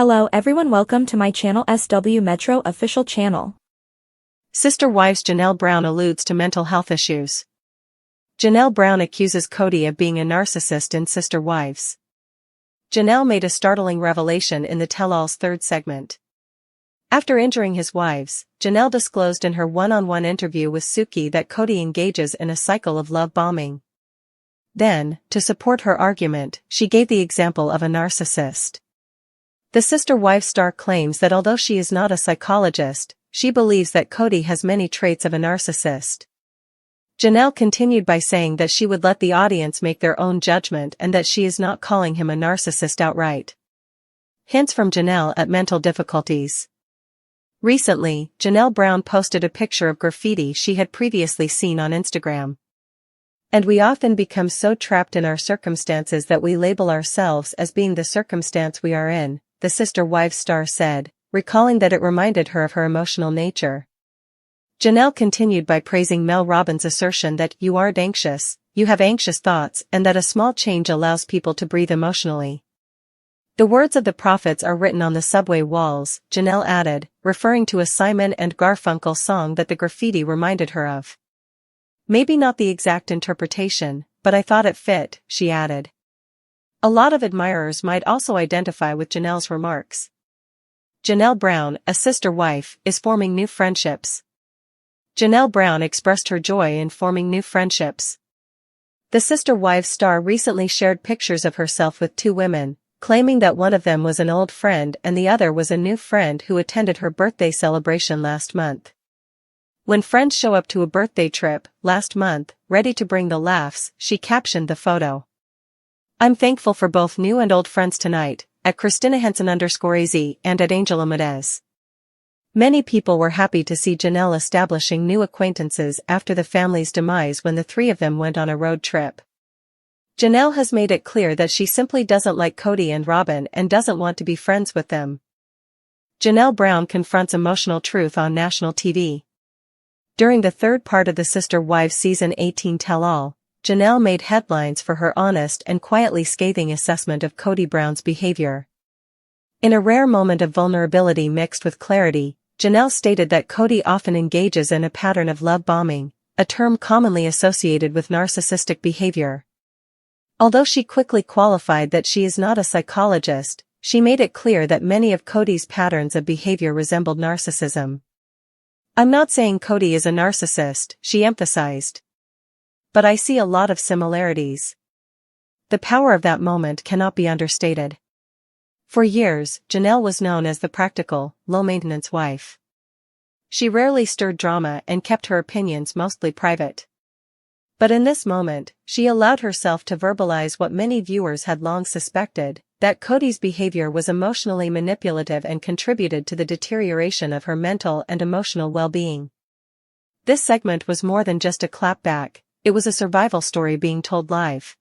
Hello everyone, welcome to my channel SW Metro official channel. Sister wives Janelle Brown alludes to mental health issues. Janelle Brown accuses Kody of being a narcissist in Sister Wives. Janelle made a startling revelation in the Tell-All's third segment. After injuring his wives, Janelle disclosed in her one-on-one interview with Suki that Kody engages in a cycle of love bombing. Then, to support her argument, she gave the example of a narcissist. The Sister Wives star claims that although she is not a psychologist, she believes that Kody has many traits of a narcissist. Janelle continued by saying that she would let the audience make their own judgment and that she is not calling him a narcissist outright. Hints from Janelle at mental difficulties. Recently, Janelle Brown posted a picture of graffiti she had previously seen on Instagram. And we often become so trapped in our circumstances that we label ourselves as being the circumstance we are in, the Sister Wives star said, recalling that it reminded her of her emotional nature. Janelle continued by praising Mel Robbins' assertion that you aren't anxious, you have anxious thoughts, and that a small change allows people to breathe emotionally. The words of the prophets are written on the subway walls, Janelle added, referring to a Simon and Garfunkel song that the graffiti reminded her of. Maybe not the exact interpretation, but I thought it fit, she added. A lot of admirers might also identify with Janelle's remarks. Janelle Brown, a sister wife, is forming new friendships. Janelle Brown expressed her joy in forming new friendships. The Sister Wives star recently shared pictures of herself with two women, claiming that one of them was an old friend and the other was a new friend who attended her birthday celebration last month. When friends show up to a birthday trip, last month, ready to bring the laughs, she captioned the photo. I'm thankful for both new and old friends tonight, at Christina_Henson_AZ and at Angela Medez. Many people were happy to see Janelle establishing new acquaintances after the family's demise when the three of them went on a road trip. Janelle has made it clear that she simply doesn't like Kody and Robyn and doesn't want to be friends with them. Janelle Brown confronts emotional truth on national TV. During the third part of the Sister Wives Season 18 Tell-All, Janelle made headlines for her honest and quietly scathing assessment of Kody Brown's behavior. In a rare moment of vulnerability mixed with clarity, Janelle stated that Kody often engages in a pattern of love bombing, a term commonly associated with narcissistic behavior. Although she quickly qualified that she is not a psychologist, she made it clear that many of Kody's patterns of behavior resembled narcissism. I'm not saying Kody is a narcissist, she emphasized. But I see a lot of similarities. The power of that moment cannot be understated. For years, Janelle was known as the practical, low-maintenance wife. She rarely stirred drama and kept her opinions mostly private. But in this moment, she allowed herself to verbalize what many viewers had long suspected, that Kody's behavior was emotionally manipulative and contributed to the deterioration of her mental and emotional well-being. This segment was more than just a clapback, it was a survival story being told live.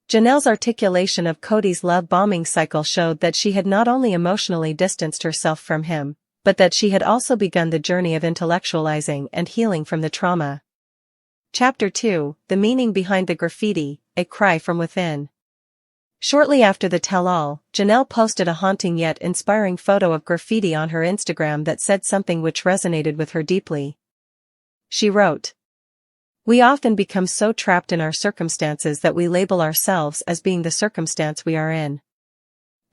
Janelle's articulation of Kody's love bombing cycle showed that she had not only emotionally distanced herself from him, but that she had also begun the journey of intellectualizing and healing from the trauma. Chapter 2, The Meaning Behind the Graffiti, A Cry from Within. Shortly after the tell-all, Janelle posted a haunting yet inspiring photo of graffiti on her Instagram that said something which resonated with her deeply. She wrote, "We often become so trapped in our circumstances that we label ourselves as being the circumstance we are in."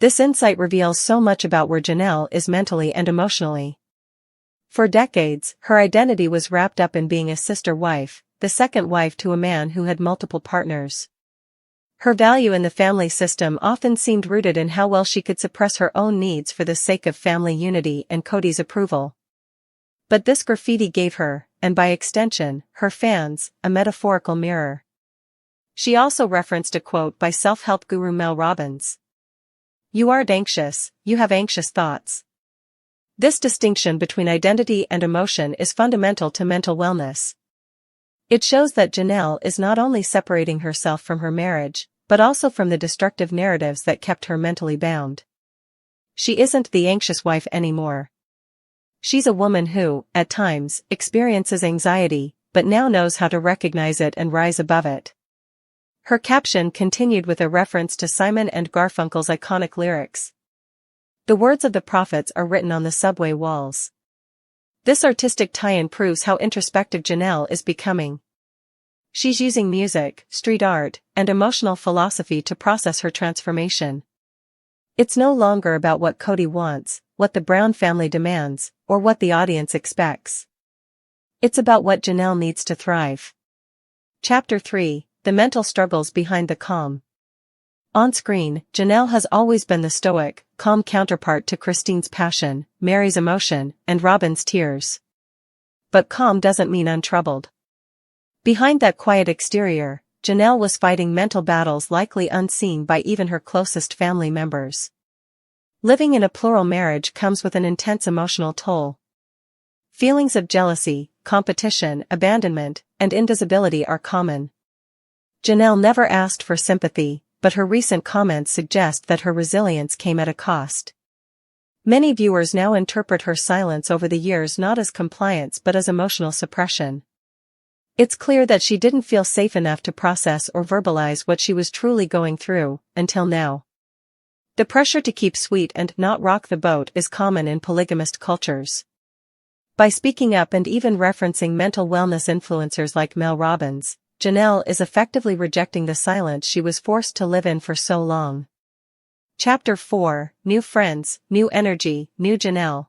This insight reveals so much about where Janelle is mentally and emotionally. For decades, her identity was wrapped up in being a sister wife, the second wife to a man who had multiple partners. Her value in the family system often seemed rooted in how well she could suppress her own needs for the sake of family unity and Kody's approval. But this graffiti gave her, and by extension, her fans, a metaphorical mirror. She also referenced a quote by self-help guru Mel Robbins. You aren't anxious, you have anxious thoughts. This distinction between identity and emotion is fundamental to mental wellness. It shows that Janelle is not only separating herself from her marriage, but also from the destructive narratives that kept her mentally bound. She isn't the anxious wife anymore. She's a woman who, at times, experiences anxiety, but now knows how to recognize it and rise above it. Her caption continued with a reference to Simon and Garfunkel's iconic lyrics. The words of the prophets are written on the subway walls. This artistic tie-in proves how introspective Janelle is becoming. She's using music, street art, and emotional philosophy to process her transformation. It's no longer about what Kody wants, what the Brown family demands, or what the audience expects. It's about what Janelle needs to thrive. Chapter 3: The mental struggles behind the calm. On screen, Janelle has always been the stoic, calm counterpart to Christine's passion, Mary's emotion, and Robyn's tears. But calm doesn't mean untroubled. Behind that quiet exterior, Janelle was fighting mental battles likely unseen by even her closest family members. Living in a plural marriage comes with an intense emotional toll. Feelings of jealousy, competition, abandonment, and invisibility are common. Janelle never asked for sympathy, but her recent comments suggest that her resilience came at a cost. Many viewers now interpret her silence over the years not as compliance but as emotional suppression. It's clear that she didn't feel safe enough to process or verbalize what she was truly going through, until now. The pressure to keep sweet and not rock the boat is common in polygamist cultures. By speaking up and even referencing mental wellness influencers like Mel Robbins, Janelle is effectively rejecting the silence she was forced to live in for so long. Chapter 4: New Friends, New Energy, New Janelle.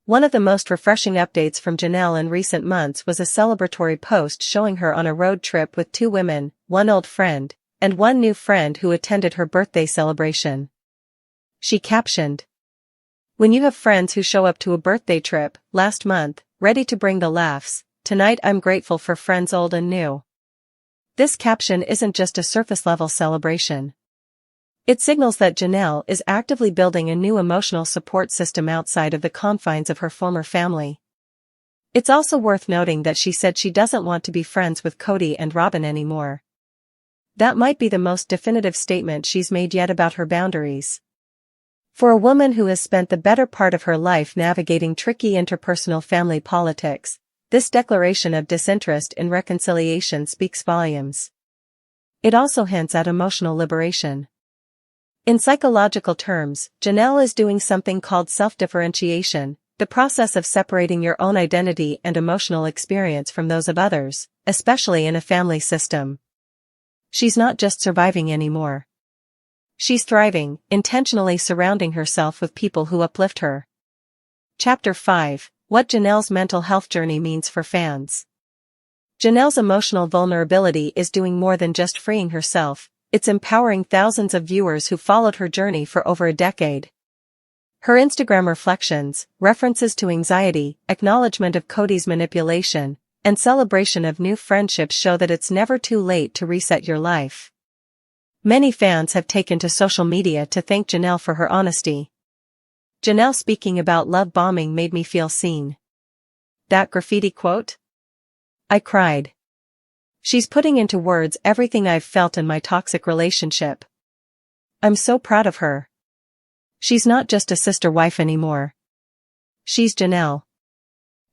One of the most refreshing updates from Janelle in recent months was a celebratory post showing her on a road trip with 2 women, one old friend, and one new friend who attended her birthday celebration. She captioned, "When you have friends who show up to a birthday trip, last month, ready to bring the laughs, tonight I'm grateful for friends old and new." This caption isn't just a surface-level celebration. It signals that Janelle is actively building a new emotional support system outside of the confines of her former family. It's also worth noting that she said she doesn't want to be friends with Kody and Robyn anymore. That might be the most definitive statement she's made yet about her boundaries. For a woman who has spent the better part of her life navigating tricky interpersonal family politics, this declaration of disinterest in reconciliation speaks volumes. It also hints at emotional liberation. In psychological terms, Janelle is doing something called self-differentiation, the process of separating your own identity and emotional experience from those of others, especially in a family system. She's not just surviving anymore. She's thriving, intentionally surrounding herself with people who uplift her. Chapter 5: What Janelle's mental health journey means for fans. Janelle's emotional vulnerability is doing more than just freeing herself, it's empowering thousands of viewers who followed her journey for over a decade. Her Instagram reflections, references to anxiety, acknowledgement of Kody's manipulation, and celebration of new friendships show that it's never too late to reset your life. Many fans have taken to social media to thank Janelle for her honesty. Janelle speaking about love bombing made me feel seen. That graffiti quote? I cried. She's putting into words everything I've felt in my toxic relationship. I'm so proud of her. She's not just a sister wife anymore. She's Janelle.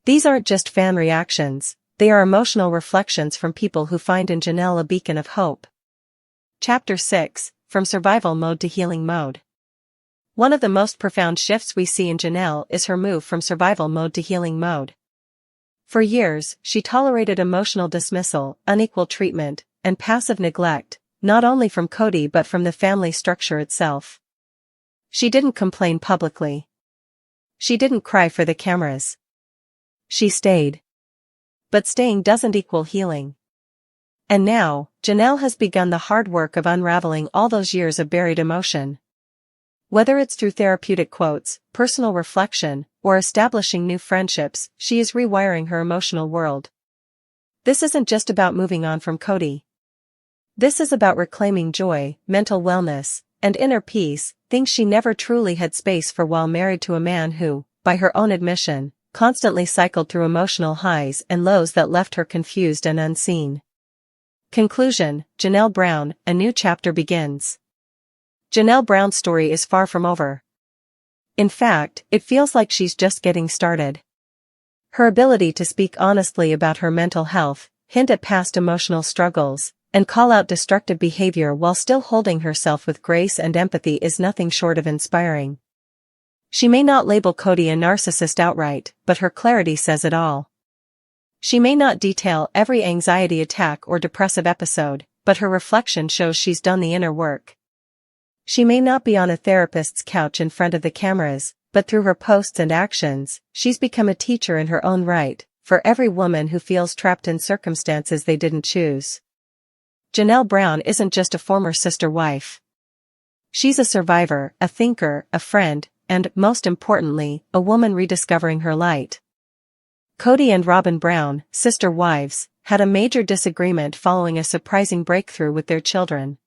These aren't just fan reactions, they are emotional reflections from people who find in Janelle a beacon of hope. Chapter 6: From Survival Mode to Healing Mode. One of the most profound shifts we see in Janelle is her move from survival mode to healing mode. For years, she tolerated emotional dismissal, unequal treatment, and passive neglect, not only from Kody but from the family structure itself. She didn't complain publicly. She didn't cry for the cameras. She stayed. But staying doesn't equal healing. And now, Janelle has begun the hard work of unraveling all those years of buried emotion. Whether it's through therapeutic quotes, personal reflection, or establishing new friendships, she is rewiring her emotional world. This isn't just about moving on from Kody. This is about reclaiming joy, mental wellness, and inner peace, things she never truly had space for while married to a man who, by her own admission, constantly cycled through emotional highs and lows that left her confused and unseen. Conclusion: Janelle Brown, a new chapter begins. Janelle Brown's story is far from over. In fact, it feels like she's just getting started. Her ability to speak honestly about her mental health, hint at past emotional struggles, and call out destructive behavior while still holding herself with grace and empathy is nothing short of inspiring. She may not label Kody a narcissist outright, but her clarity says it all. She may not detail every anxiety attack or depressive episode, but her reflection shows she's done the inner work. She may not be on a therapist's couch in front of the cameras, but through her posts and actions, she's become a teacher in her own right, for every woman who feels trapped in circumstances they didn't choose. Janelle Brown isn't just a former sister wife. She's a survivor, a thinker, a friend, and, most importantly, a woman rediscovering her light. Kody and Robyn Brown, sister wives, had a major disagreement following a surprising breakthrough with their children.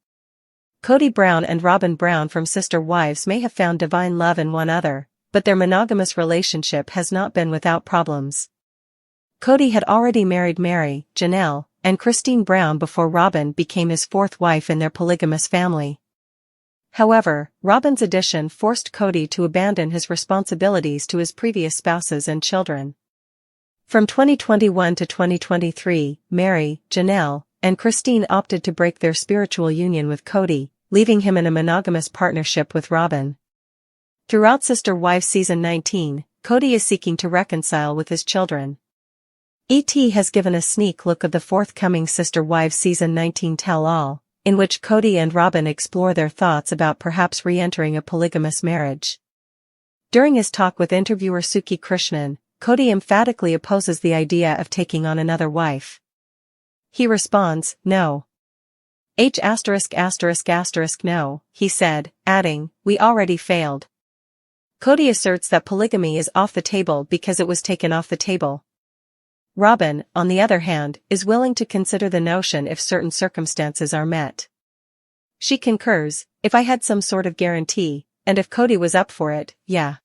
Kody Brown and Robyn Brown from Sister Wives may have found divine love in one another, but their monogamous relationship has not been without problems. Kody had already married Mary, Janelle, and Christine Brown before Robyn became his fourth wife in their polygamous family. However, Robyn's addition forced Kody to abandon his responsibilities to his previous spouses and children. From 2021 to 2023, Mary, Janelle, and Christine opted to break their spiritual union with Kody, leaving him in a monogamous partnership with Robyn. Throughout Sister Wives Season 19, Kody is seeking to reconcile with his children. ET has given a sneak look of the forthcoming Sister Wives Season 19 tell-all, in which Kody and Robyn explore their thoughts about perhaps re-entering a polygamous marriage. During his talk with interviewer Suki Krishnan, Kody emphatically opposes the idea of taking on another wife. He responds, "No. No," he said, adding, "We already failed." Kody asserts that polygamy is off the table because it was taken off the table. Robyn, on the other hand, is willing to consider the notion if certain circumstances are met. She concurs, "If I had some sort of guarantee, and if Kody was up for it, yeah."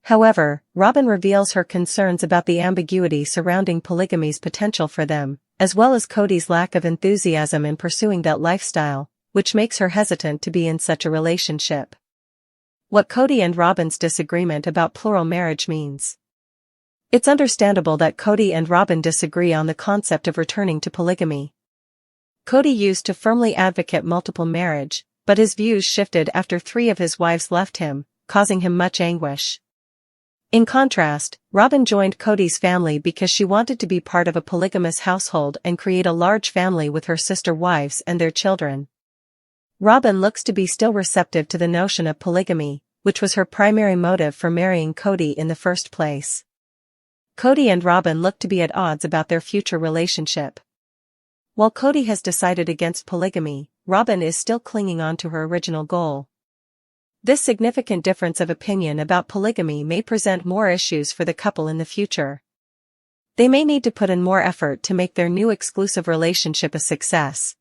However, Robyn reveals her concerns about the ambiguity surrounding polygamy's potential for them, as well as Kody's lack of enthusiasm in pursuing that lifestyle, which makes her hesitant to be in such a relationship. What Kody and Robyn's disagreement about plural marriage means. It's understandable that Kody and Robyn disagree on the concept of returning to polygamy. Kody used to firmly advocate multiple marriage, but his views shifted after 3 of his wives left him, causing him much anguish. In contrast, Robyn joined Kody's family because she wanted to be part of a polygamous household and create a large family with her sister wives and their children. Robyn looks to be still receptive to the notion of polygamy, which was her primary motive for marrying Kody in the first place. Kody and Robyn look to be at odds about their future relationship. While Kody has decided against polygamy, Robyn is still clinging on to her original goal. This significant difference of opinion about polygamy may present more issues for the couple in the future. They may need to put in more effort to make their new exclusive relationship a success.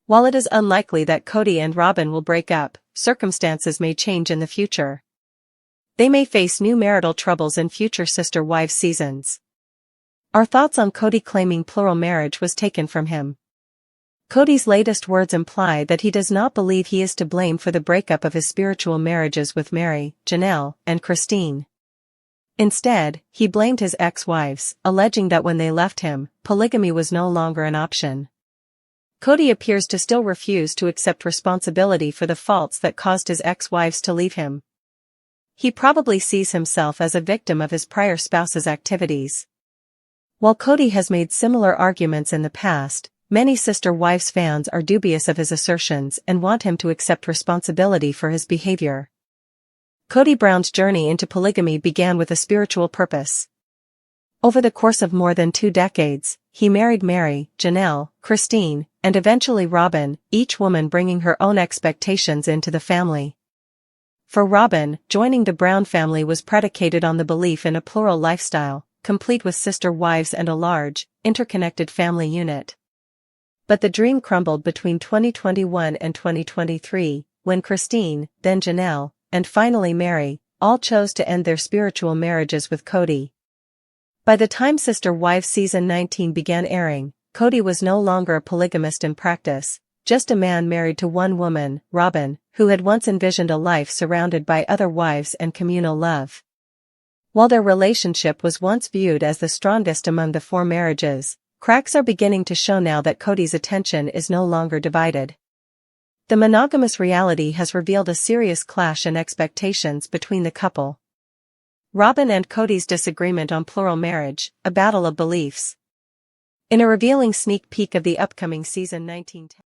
While it is unlikely that Kody and Robyn will break up, circumstances may change in the future. They may face new marital troubles in future Sister Wives seasons. Our thoughts on Kody claiming plural marriage was taken from him. Kody's latest words imply that he does not believe he is to blame for the breakup of his spiritual marriages with Mary, Janelle, and Christine. Instead, he blamed his ex-wives, alleging that when they left him, polygamy was no longer an option. Kody appears to still refuse to accept responsibility for the faults that caused his ex-wives to leave him. He probably sees himself as a victim of his prior spouse's activities. While Kody has made similar arguments in the past, many Sister Wives fans are dubious of his assertions and want him to accept responsibility for his behavior. Kody Brown's journey into polygamy began with a spiritual purpose. Over the course of more than 2 decades, he married Mary, Janelle, Christine, and eventually Robyn, each woman bringing her own expectations into the family. For Robyn, joining the Brown family was predicated on the belief in a plural lifestyle, complete with sister wives and a large, interconnected family unit. But the dream crumbled between 2021 and 2023, when Christine, then Janelle, and finally Mary, all chose to end their spiritual marriages with Kody. By the time Sister Wives Season 19 began airing, Kody was no longer a polygamist in practice, just a man married to one woman, Robyn, who had once envisioned a life surrounded by other wives and communal love. While their relationship was once viewed as the strongest among the 4 marriages, cracks are beginning to show now that Kody's attention is no longer divided. The monogamous reality has revealed a serious clash in expectations between the couple. Robyn and Kody's disagreement on plural marriage, a battle of beliefs. In a revealing sneak peek of the upcoming season 1910.